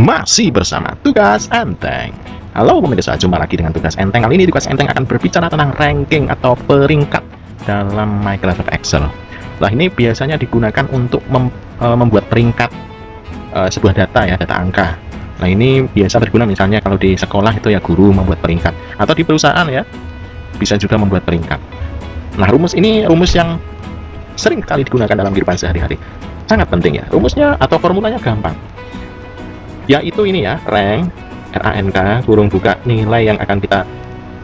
Masih bersama Tugas Enteng. Halo pemirsa, jumpa lagi dengan Tugas Enteng. Kali ini Tugas Enteng akan berbicara tentang ranking atau peringkat dalam Microsoft Excel. Nah, ini biasanya digunakan untuk membuat peringkat sebuah data ya, data angka. Nah, ini biasa berguna misalnya kalau di sekolah itu ya guru membuat peringkat, atau di perusahaan ya bisa juga membuat peringkat. Nah, rumus ini rumus yang sering kali digunakan dalam kehidupan sehari-hari. Sangat penting ya. Rumusnya atau formulanya gampang. Yaitu ini ya, rank, RANK, kurung buka, nilai yang akan kita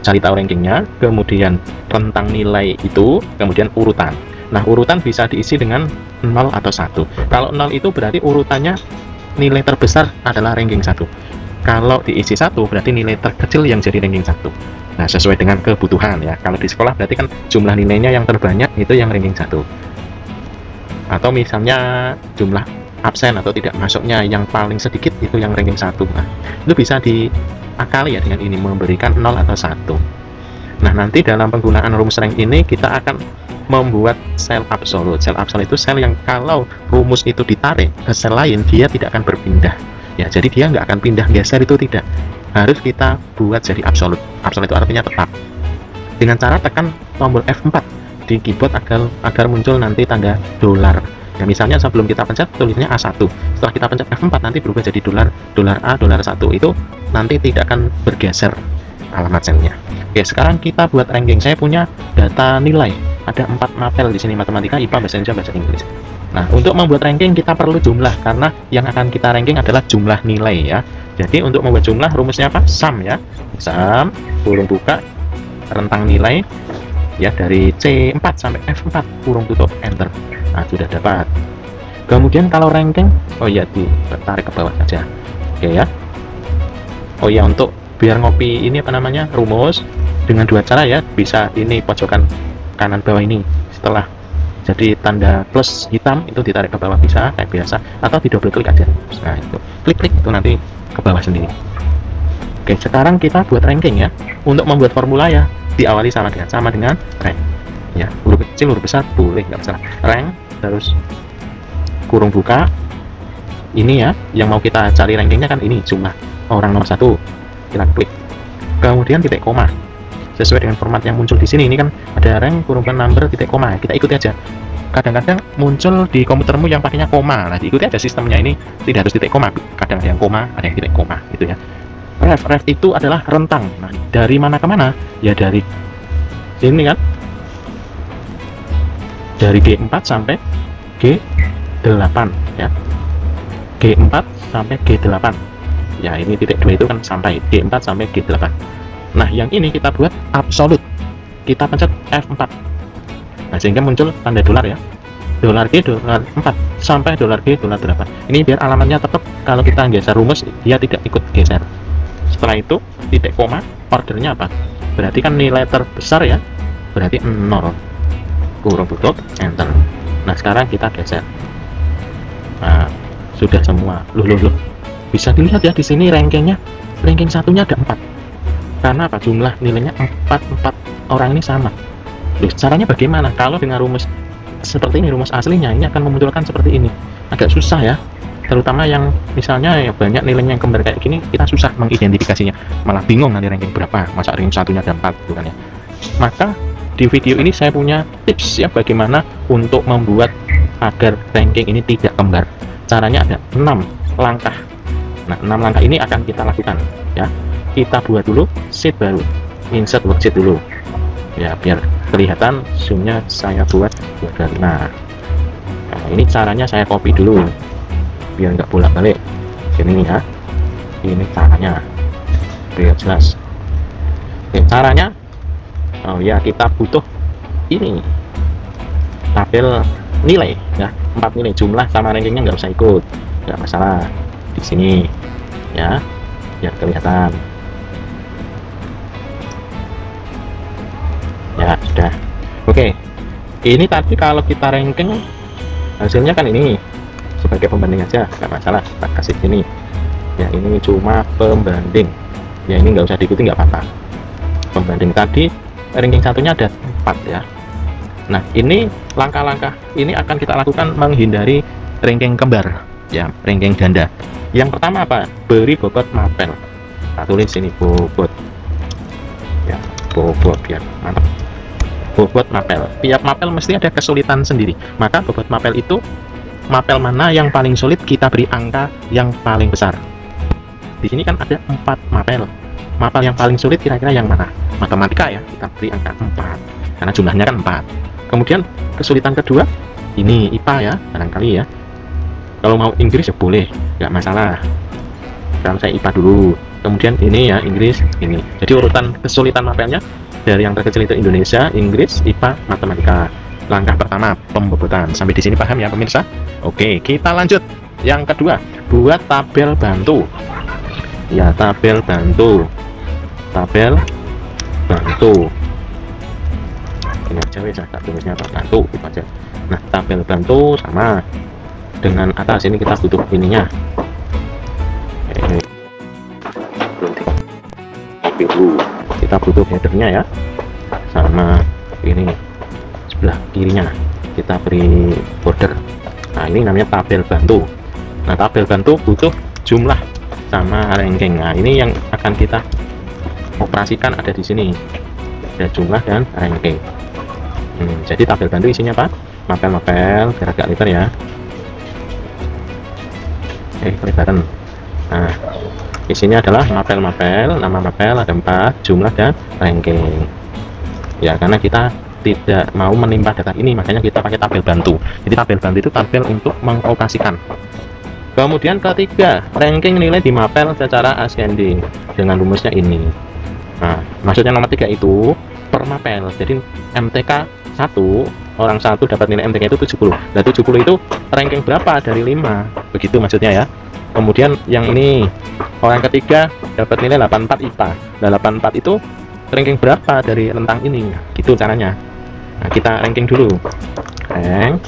cari tahu rankingnya, kemudian rentang nilai itu, kemudian urutan. Nah, urutan bisa diisi dengan 0 atau 1. Kalau 0 itu berarti urutannya nilai terbesar adalah ranking 1. Kalau diisi 1 berarti nilai terkecil yang jadi ranking 1. Nah, sesuai dengan kebutuhan ya. Kalau di sekolah berarti kan jumlah nilainya yang terbanyak itu yang ranking 1. Atau misalnya jumlah absen atau tidak masuknya yang paling sedikit itu yang ranking 1. Nah, itu bisa diakali ya dengan ini, memberikan 0 atau 1. Nah, nanti dalam penggunaan rumus rank ini kita akan membuat sel absolut. Sel absolut itu sel yang kalau rumus itu ditarik ke sel lain dia tidak akan berpindah ya, jadi dia nggak akan pindah geser, itu tidak, harus kita buat jadi absolut. Absolut itu artinya tetap, dengan cara tekan tombol F4 di keyboard agar muncul nanti tanda dolar. Ya, misalnya sebelum kita pencet tulisnya A1, setelah kita pencet F4 nanti berubah jadi dolar A, dolar 1. Itu nanti tidak akan bergeser alamat selnya. Oke, sekarang kita buat ranking. Saya punya data nilai, ada 4 mapel di sini, matematika, IPA, bahasa Indonesia, bahasa Inggris. Nah, untuk membuat ranking kita perlu jumlah, karena yang akan kita ranking adalah jumlah nilai ya. Jadi untuk membuat jumlah rumusnya apa? Sum ya. Sum, kurung buka, rentang nilai ya, dari C4 sampai F4, kurung tutup, enter. Nah, sudah dapat. Kemudian kalau ranking, oh iya, ditarik ke bawah saja. Oke ya. Oh iya, untuk biar ngopi ini apa namanya, rumus dengan 2 cara ya. Bisa ini pojokan kanan bawah ini, setelah jadi tanda plus hitam itu ditarik ke bawah bisa kayak biasa, atau di double klik aja. Nah, itu klik itu nanti ke bawah sendiri. Oke, sekarang kita buat ranking ya. Untuk membuat formula ya diawali sama dengan rank ya, huruf kecil huruf besar boleh, nggak masalah. Rank terus kurung buka, ini ya yang mau kita cari rankingnya kan ini, jumlah orang nomor 1, kita klik, kemudian titik koma sesuai dengan format yang muncul di sini. Ini kan ada rank kurung number titik koma, kita ikuti aja. Kadang-kadang muncul di komputermu yang pakainya koma, nah diikuti aja sistemnya. Ini tidak harus titik koma, kadang ada yang koma, ada yang titik koma gitu ya. Ref itu adalah rentang. Nah, dari mana ke mana ya, dari sini kan, dari G4 sampai G8 ya, G4 sampai G8 ya. Ini titik 2 itu kan sampai G4 sampai G8. Nah, yang ini kita buat absolut, kita pencet F4. Nah, sehingga muncul tanda dolar ya, dolar G, dolar 4 sampai dolar G, dolar 8. Ini biar alamatnya tetap, kalau kita geser rumus dia tidak ikut geser. Setelah itu titik koma, ordernya apa? Berarti kan nilai terbesar ya, berarti 0, kurung tutup, enter. Nah, sekarang kita geser. Nah, sudah semua. Loh. Bisa dilihat ya di sini rankingnya, ranking satunya ada 4. Karena apa? Jumlah nilainya 4 orang ini sama. Loh, caranya bagaimana? Kalau dengan rumus seperti ini, rumus aslinya ini akan memunculkan seperti ini. Agak susah ya. Terutama yang misalnya ya banyak nilainya yang kembar kayak gini, kita susah mengidentifikasinya. Malah bingung nanti ranking berapa, masa ranking satunya ada 4 gitu kan ya. Maka di video ini saya punya tips ya bagaimana untuk membuat agar ranking ini tidak kembar. Caranya ada 6 langkah. Nah, 6 langkah ini akan kita lakukan ya. Kita buat dulu sheet baru, insert worksheet dulu ya, biar kelihatan zoomnya saya buat kali. Nah, ini caranya saya copy dulu biar nggak bolak-balik ini ya. Ini caranya biar jelas. Oke, caranya, oh ya, kita butuh ini tabel nilai ya, 4 nilai, jumlah sama rankingnya nggak usah ikut, nggak masalah di sini ya, biar kelihatan ya. Sudah. Oke, ini tadi kalau kita ranking hasilnya kan ini sebagai pembanding aja, nggak masalah, kita kasih sini ya. Ini cuma pembanding ya, ini nggak usah diikuti, nggak apa-apa. Pembanding tadi ranking satunya ada 4 ya. Nah, ini langkah-langkah ini akan kita lakukan menghindari ranking kembar ya, ranking ganda. Yang pertama apa? Beri bobot mapel. Kita tulis ini bobot. Ya, bobot ya, mantap. Bobot mapel. Tiap mapel mesti ada kesulitan sendiri. Maka bobot mapel itu mapel mana yang paling sulit kita beri angka yang paling besar. Di sini kan ada 4 mapel. Mapel yang paling sulit kira-kira yang mana? Matematika ya, kita beri angka 4 karena jumlahnya kan 4. Kemudian kesulitan kedua ini IPA ya, barangkali ya. Kalau mau Inggris ya boleh, nggak masalah. Kalau saya IPA dulu. Kemudian ini ya Inggris ini. Jadi urutan kesulitan mapelnya dari yang terkecil itu Indonesia, Inggris, IPA, matematika. Langkah pertama pembobotan. Sampai di sini paham ya pemirsa? Oke, kita lanjut. Yang kedua, buat tabel bantu. Ya, tabel bantu. Tabel bantu. Ini aja wes, tak tulisnya bantu itu aja. Nah, tabel bantu sama dengan atas ini kita butuh ininya. Kita butuh headernya ya, sama ini sebelah kirinya kita beri border. Nah, ini namanya tabel bantu. Nah, tabel bantu butuh jumlah sama ranking. Nah, ini yang akan kita operasikan ada di sini. Ada jumlah dan ranking. Jadi tabel bantu isinya apa? Mapel-mapel, biar agak lebar ya. Kelebaran. Nah, isinya adalah mapel-mapel, nama mapel ada 4, jumlah dan ranking. Ya, karena kita tidak mau menimpa data ini, makanya kita pakai tabel bantu. Jadi tabel bantu itu tabel untuk mengoperasikan. Kemudian ketiga, ranking nilai di mapel secara ascending dengan rumusnya ini. Nah, maksudnya nomor 3 itu per mapel. Jadi MTK 1, orang 1 dapat nilai MTK itu 70. Nah, 70 itu ranking berapa dari 5? Begitu maksudnya ya. Kemudian yang ini orang ketiga dapat nilai 84 IPA. Nah, 84 itu ranking berapa dari rentang ini? Gitu caranya. Nah, kita ranking dulu. Rank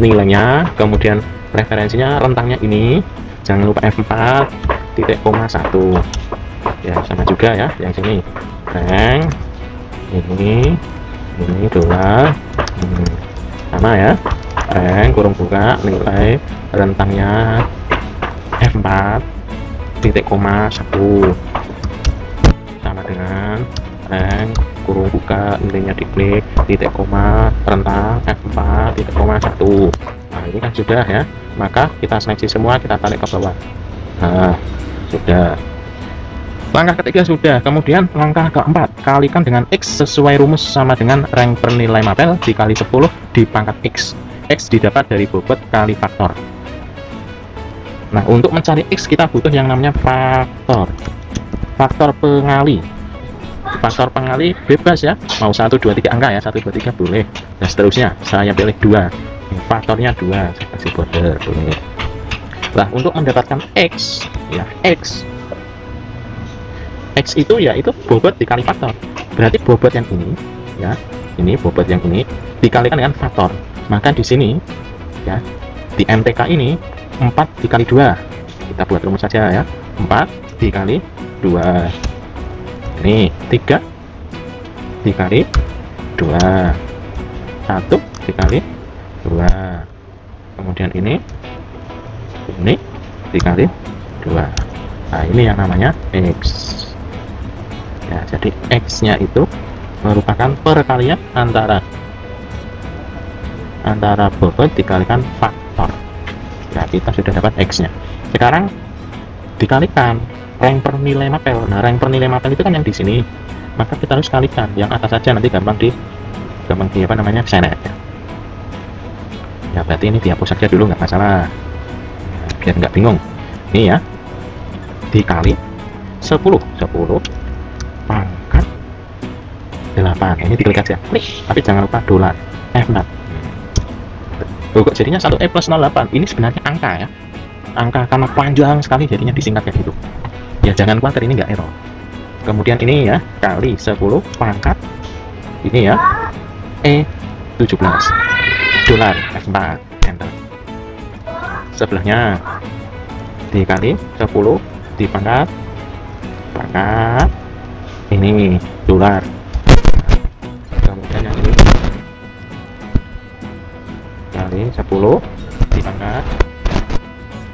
nilainya, kemudian referensinya rentangnya ini. Jangan lupa F4 titik koma 1. Ya, sama juga ya yang sini. Rank ini dolar. Sama ya. Rank kurung buka nilai rentangnya F4 titik koma 1 sama dengan rank kurung buka nilainya diklik titik koma rentang F4 titik koma 1. Nah, ini kan sudah ya, maka kita seleksi semua, kita tarik ke bawah. Nah, sudah. Langkah ketiga sudah. Kemudian langkah keempat, kalikan dengan X sesuai rumus sama dengan rank per nilai mapel dikali 10 di pangkat X. X didapat dari bobot kali faktor. Nah, untuk mencari X kita butuh yang namanya faktor. Faktor pengali. Faktor pengali bebas ya, mau 1, 2, 3 angka ya, 1, 2, 3 boleh. Dan seterusnya, saya pilih 2. Faktornya 2, saya kasih border, boleh. Nah, untuk mendapatkan X, ya X itu ya itu bobot dikali faktor. Berarti bobot yang ini, ya, ini bobot yang ini dikalikan dengan faktor. Maka di sini, ya, di MTK ini 4 dikali 2. Kita buat rumus saja ya. 4 dikali 2. Ini 3 dikali 2. 1 dikali 2. Kemudian ini dikali 2. Nah, ini yang namanya X. Ya, jadi X-nya itu merupakan perkalian antara bobot dikalikan faktor. Ya, kita sudah dapat X-nya. Sekarang dikalikan rank per nilai mapel. Nah, rank per nilai mapel itu kan yang di sini. Maka kita harus kalikan yang atas saja, nanti gampang di apa namanya seret. Ya, berarti ini dihapus saja dulu, nggak masalah. Nah, biar nggak bingung. Ini ya, dikali 10 pangkat 8. Ini diklik aja, klik. Tapi jangan lupa dolar F4. Kok jadinya 1E plus 08. Ini sebenarnya angka ya, angka karena panjang sekali jadinya disingkat kayak gitu ya. Jangan khawatir, ini nggak error. Kemudian ini ya, kali 10 pangkat ini ya E17 dolar F4, enter. Sebelahnya dikali 10 di pangkat ini dolar. Kemudian yang ini kali 10 di pangkat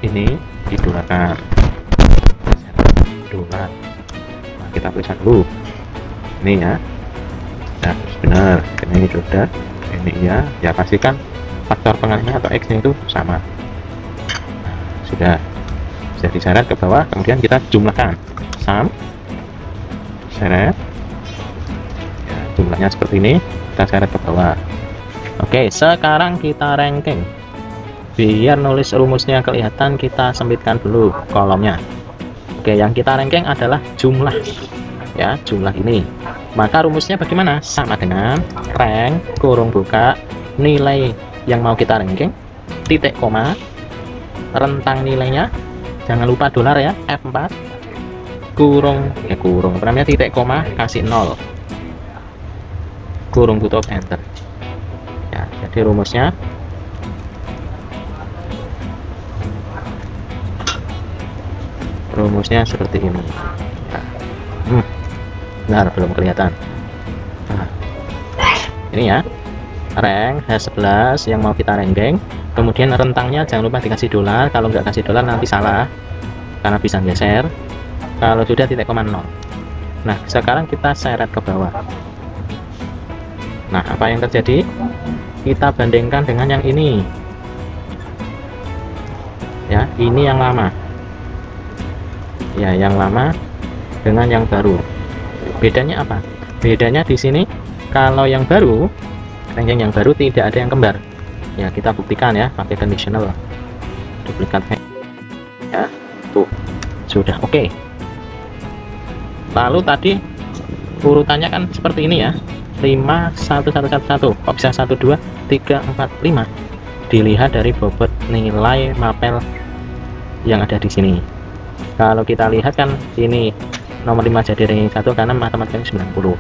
ini idolakan dolar. Nah, kita periksa dulu ini ya. Nah, benar, ini sudah, ini iya ya, pastikan faktor pengalihnya atau X nya itu sama. Nah, sudah diseret ke bawah, kemudian kita jumlahkan sum, seret ya, jumlahnya seperti ini, kita seret ke bawah. Oke, sekarang kita ranking. Biar nulis rumusnya kelihatan, kita sempitkan dulu kolomnya. Oke, yang kita ranking adalah jumlah ya, jumlah ini. Maka rumusnya bagaimana? Sama dengan rank kurung buka nilai yang mau kita ranking, titik koma, rentang nilainya, jangan lupa dolar ya, F4, kurung apa namanya, titik koma, kasih 0, kurung tutup, enter ya. Jadi rumusnya seperti ini. Benar, belum kelihatan. Nah, ini ya, rank H11 yang mau kita ranking, kemudian rentangnya jangan lupa dikasih dolar. Kalau nggak kasih dolar nanti salah karena bisa geser. Kalau sudah titik koma 0. Nah, sekarang kita seret ke bawah. Nah, apa yang terjadi? Kita bandingkan dengan yang ini ya, ini yang lama ya, yang lama dengan yang baru. Bedanya apa? Bedanya di sini, kalau yang baru, ranking yang baru tidak ada yang kembar ya. Kita buktikan ya pakai conditional duplikat ya, tuh sudah oke. Lalu tadi urutannya kan seperti ini ya, 5 1 1 1 1, kok bisa 1 2 3 4 5? Dilihat dari bobot nilai mapel yang ada di sini. Kalau kita lihat kan ini nomor 5 jadi ranking 1 karena matematikanya 90,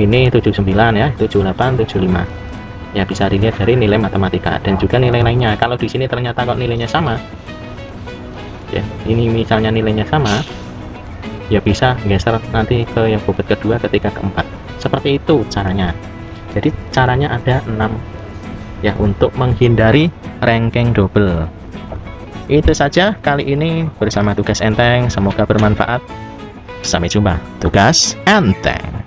ini 79 ya, 78 75 ya, bisa dilihat dari nilai matematika dan juga nilai lainnya. Kalau di sini ternyata kok nilainya sama ya, ini misalnya nilainya sama ya, bisa geser nanti ke yang bobot kedua, ketiga, keempat. Seperti itu caranya. Jadi caranya ada 6 ya untuk menghindari ranking double. Itu saja kali ini bersama Tugas Enteng, semoga bermanfaat. Sampai jumpa, Tugas Enteng.